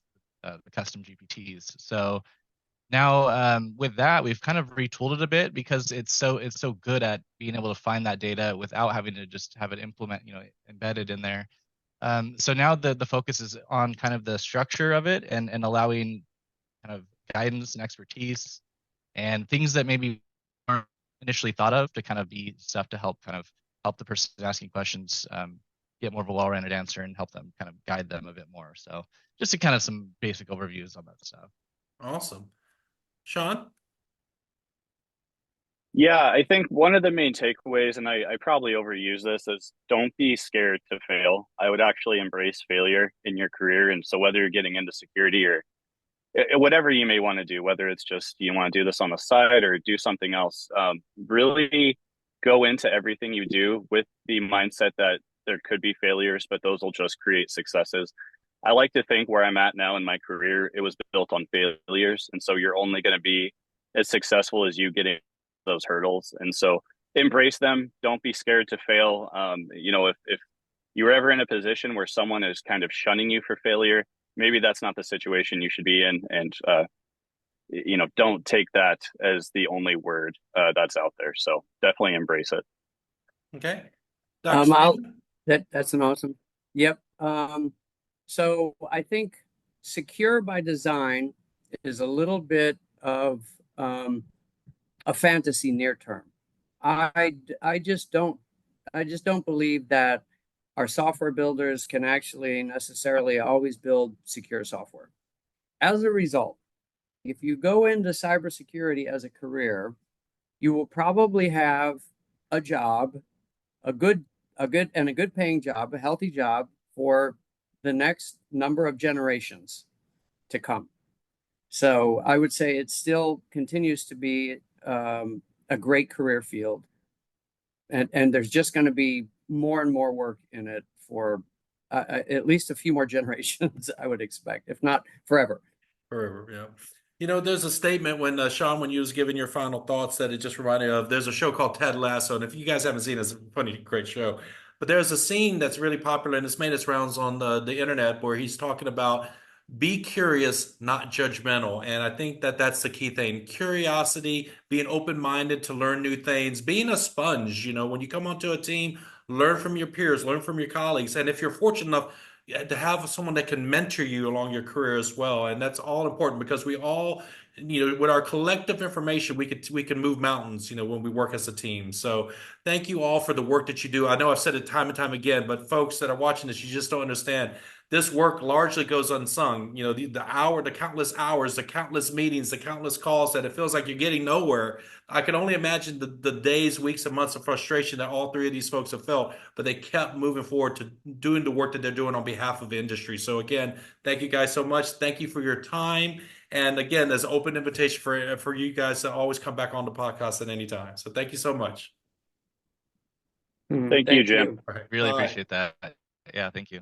the custom GPTs. So now with that, we've kind of retooled it a bit because it's so good at being able to find that data without having to just have it embedded in there. So now the focus is on kind of the structure of it and allowing kind of guidance and expertise and things that maybe weren't initially thought of to kind of be stuff to help the person asking questions get more of a well-rounded answer and help them kind of guide them a bit more. So just to kind of some basic overviews on that stuff. Awesome. Sean? Yeah, I think one of the main takeaways, and I probably overuse this, is don't be scared to fail. I would actually embrace failure in your career. And so whether you're getting into security or whatever you may want to do, whether it's just you want to do this on the side or do something else, really go into everything you do with the mindset that there could be failures, but those will just create successes. I like to think where I'm at now in my career, it was built on failures. And so you're only going to be as successful as you getting those hurdles. And so embrace them. Don't be scared to fail. If you're ever in a position where someone is kind of shunning you for failure, maybe that's not the situation you should be in. And, don't take that as the only word that's out there. So definitely embrace it. Okay. I'll, that's an awesome. Yep. So I think secure by design is a little bit of a fantasy near term. I just don't believe that our software builders can actually necessarily always build secure software. As a result, if you go into cybersecurity as a career, you will probably have a job, a good paying job, a healthy job for the next number of generations to come. So I would say it still continues to be a great career field. And there's just going to be more and more work in it for at least a few more generations, I would expect, if not forever. Forever, yeah. There's a statement when Sean, when you was giving your final thoughts, that it just reminded me of. There's a show called Ted Lasso, and if you guys haven't seen it, it's a funny, great show. But there's a scene that's really popular, and it's made its rounds on the internet, where he's talking about be curious, not judgmental. And I think that that's the key thing. Curiosity, being open-minded to learn new things, being a sponge. When you come onto a team, learn from your peers, learn from your colleagues. And if you're fortunate enough to have someone that can mentor you along your career as well. And that's all important because we all, with our collective information, we can move mountains, when we work as a team. So thank you all for the work that you do. I know I've said it time and time again, but folks that are watching this, you just don't understand. This work largely goes unsung. The countless hours, the countless meetings, the countless calls that it feels like you're getting nowhere. I can only imagine the days, weeks, and months of frustration that all three of these folks have felt, but they kept moving forward to doing the work that they're doing on behalf of the industry. So again, thank you guys so much. Thank you for your time. And again, there's an open invitation for you guys to always come back on the podcast at any time. So thank you so much. Thank you, Jim. Really appreciate that. Yeah, thank you.